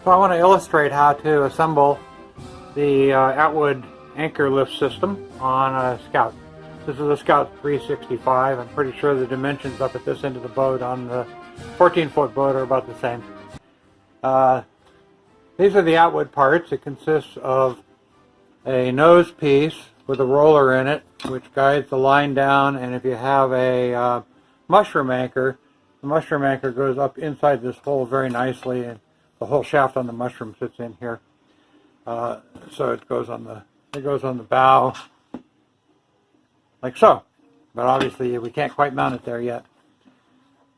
So I want to illustrate how to assemble the Attwood anchor lift system on a Scout. This is a Scout 365. I'm pretty sure the dimensions up at this end of the boat on the 14-foot boat are about the same. These are the Attwood parts. It consists of a nose piece with a roller in it, which guides the line down, and if you have a mushroom anchor, the mushroom anchor goes up inside this hole very nicely, and the whole shaft on the mushroom sits in here. So it goes on the bow like so, but obviously we can't quite mount it there yet.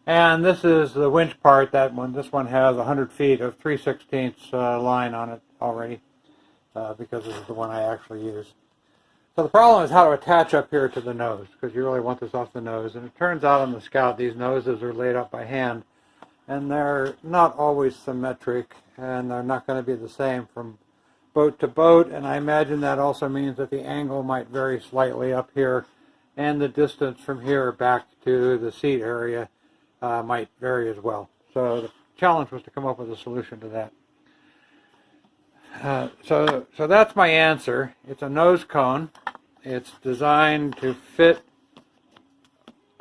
And this is the winch part. This one has 100 feet of 3/16 line on it already, because this is the one I actually use. So the problem is how to attach up here to the nose, because you really want this off the nose. And it turns out on the Scout these noses are laid up by hand, and they're not always symmetric, and they're not going to be the same from boat to boat. And I imagine that also means that the angle might vary slightly up here, and the distance from here back to the seat area might vary as well. So the challenge was to come up with a solution to that. So that's my answer. It's a nose cone. It's designed to fit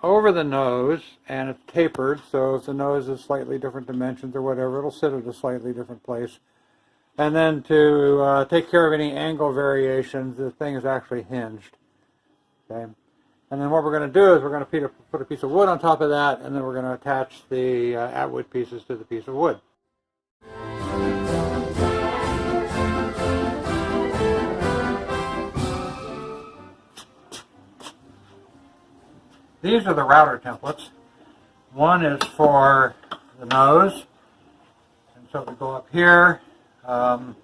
over the nose, and it's tapered, so if the nose is slightly different dimensions or whatever, it'll sit at a slightly different place. And then to take care of any angle variations, the thing is actually hinged. Okay. And then what we're going to do is we're going to put a piece of wood on top of that, and then we're going to attach the Attwood pieces to the piece of wood. These are the router templates. One is for the nose, and so we go up here. What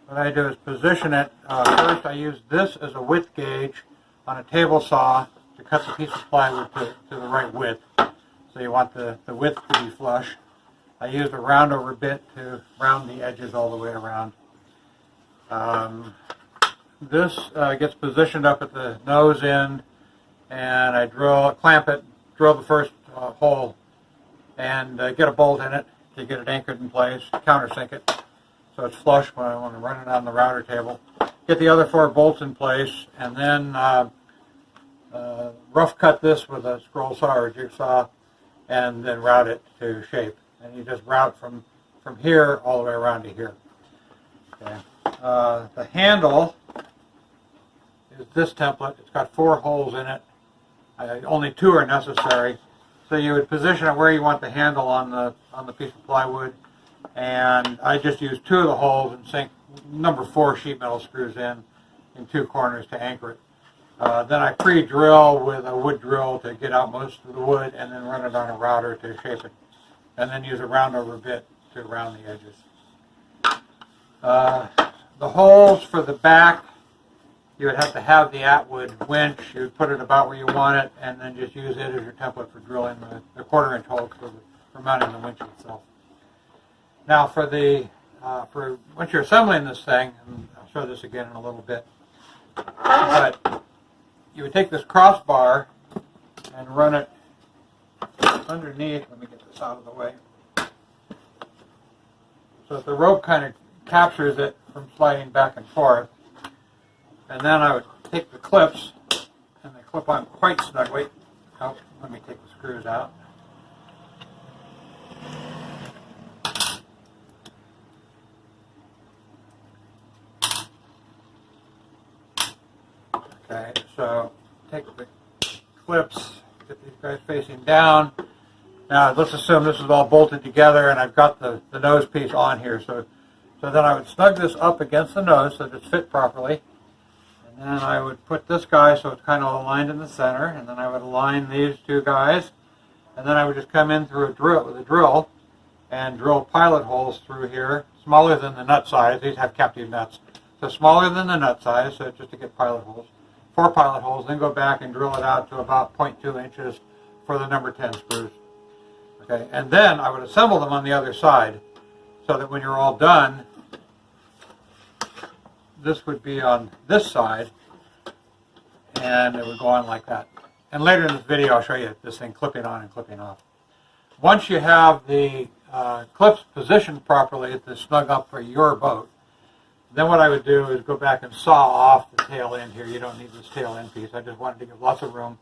I do is position it. First I use this as a width gauge on a table saw to cut the piece of plywood to the right width. So you want the width to be flush. I used a round over bit to round the edges all the way around. This gets positioned up at the nose end, and I clamp it, drill the first hole, and get a bolt in it to get it anchored in place, countersink it so it's flush when I want to run it on the router table. Get the other 4 bolts in place, and then rough cut this with a scroll saw or jigsaw, and then route it to shape. And you just route from here all the way around to here. Okay. The handle is this template. It's got 4 holes in it. Only 2 are necessary. So you would position it where you want the handle on the piece of plywood, and I just use 2 of the holes and sink number 4 sheet metal screws in 2 corners to anchor it. Then I pre-drill with a wood drill to get out most of the wood, and then run it on a router to shape it, and then use a round over bit to round the edges. The holes for the back, you would have to have the Attwood winch. You would put it about where you want it, and then just use it as your template for drilling the 1/4-inch holes for mounting the winch itself. Now for once you're assembling this thing, and I'll show this again in a little bit, but you would take this crossbar and run it underneath. Let me get this out of the way. So that the rope kind of captures it from sliding back and forth. And then I would take the clips, and they clip on quite snugly. Oh, let me take the screws out. Okay, so take the clips, get these guys facing down. Now let's assume this is all bolted together, and I've got the nose piece on here. So then I would snug this up against the nose so that it's fit properly. And then I would put this guy so it's kind of aligned in the center, and then I would align these 2 guys, and then I would just come in through a drill with a drill and drill pilot holes through here, smaller than the nut size. These have captive nuts, so smaller than the nut size, so just to get pilot holes. 4 pilot holes, then go back and drill it out to about 0.2 inches for the number 10 screws. Okay, and then I would assemble them on the other side, so that when you're all done, this would be on this side, and it would go on like that. And later in this video, I'll show you this thing clipping on and clipping off. Once you have the clips positioned properly to snug up for your boat. Then what I would do is go back and saw off the tail end here. You don't need this tail end piece. I just wanted to give lots of room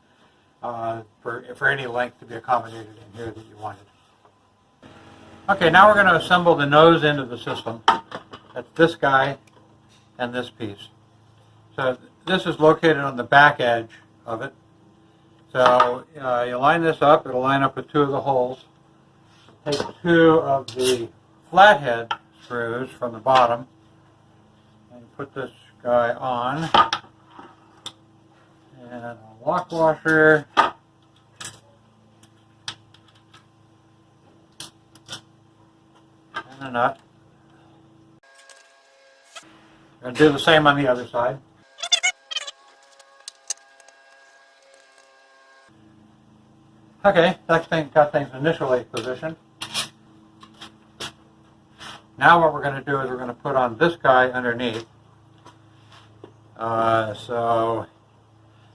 for any length to be accommodated in here that you wanted. Okay, now we're going to assemble the nose end of the system. That's this guy and this piece. So this is located on the back edge of it. So you line this up. It'll line up with two of the holes. Take two of the flathead screws from the bottom and put this guy on. And a lock washer. And a nut. Going to do the same on the other side. Okay, that thing got things initially positioned. Now what we're going to do is we're going to put on this guy underneath. So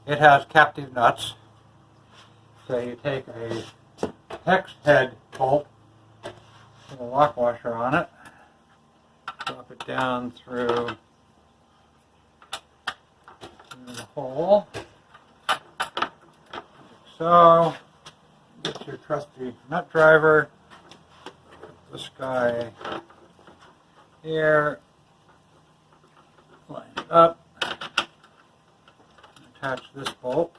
it has captive nuts. So you take a hex head bolt with a lock washer on it, drop it down through the hole, like so. Get your trusty nut driver, put this guy here, line it up, attach this bolt.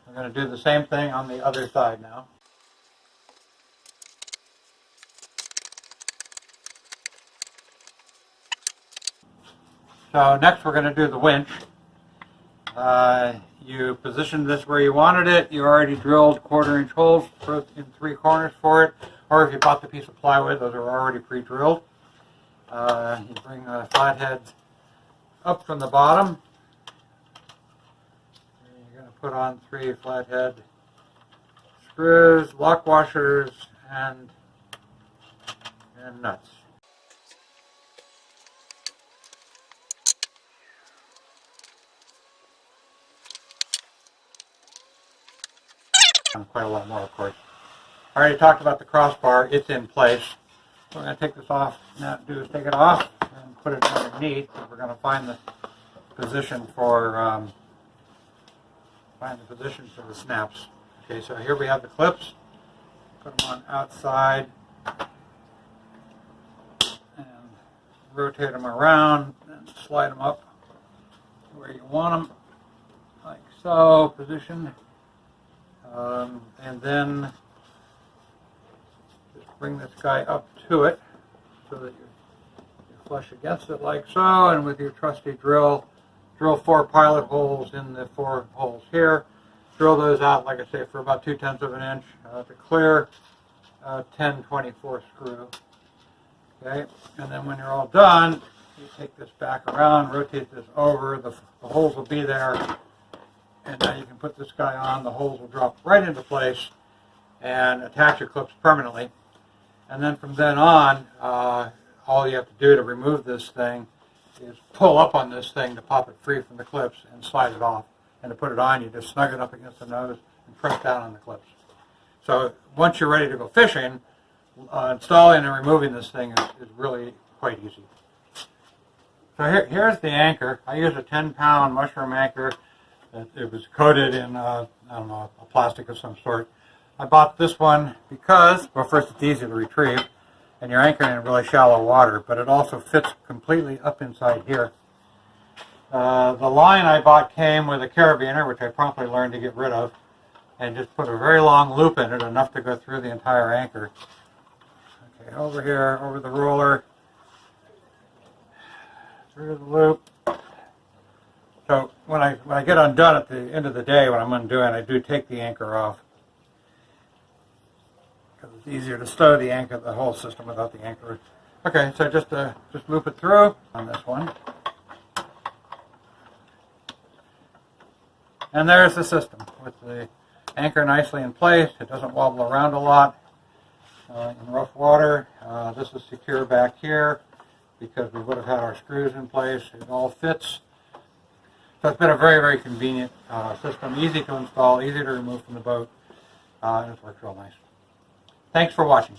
I'm going to do the same thing on the other side now. So next we're going to do the winch. You positioned this where you wanted it. You already drilled 1/4-inch holes in 3 corners for it. Or if you bought the piece of plywood, those are already pre-drilled. You bring the flathead up from the bottom. You're going to put on 3 flathead screws, lock washers, and nuts. Quite a lot more, of course. I already talked about the crossbar. It's in place. We're going to take this off. Now do is take it off and put it underneath. We're going to find the position for the snaps. Okay, so here we have the clips. Put them on outside and rotate them around and slide them up where you want them, like so, positioned. And then just bring this guy up to it so that you flush against it like so, and with your trusty drill 4 pilot holes in the 4 holes here. Drill those out, like I say, for about 2/10 of an inch to clear 10/24 screw. Okay, and then when you're all done, you take this back around, rotate this over, the holes will be there. And now you can put this guy on, the holes will drop right into place and attach your clips permanently. And then from then on, all you have to do to remove this thing is pull up on this thing to pop it free from the clips and slide it off. And to put it on, you just snug it up against the nose and press down on the clips. So once you're ready to go fishing, installing and removing this thing is really quite easy. So here's the anchor. I use a 10-pound mushroom anchor. It was coated in, I don't know, a plastic of some sort. I bought this one because, well, first it's easy to retrieve, and you're anchoring in really shallow water, but it also fits completely up inside here. The line I bought came with a carabiner, which I promptly learned to get rid of, and just put a very long loop in it, enough to go through the entire anchor. Okay, over here, over the roller, through the loop. So when I get undone at the end of the day, when I'm undoing, I do take the anchor off, because it's easier to stow the anchor, the whole system, without the anchor. Okay, so just loop it through on this one, and there's the system with the anchor nicely in place. It doesn't wobble around a lot in rough water. This is secure back here because we would have had our screws in place. It all fits. So it's been a very, very convenient system, easy to install, easy to remove from the boat. and it works real nice. Thanks for watching.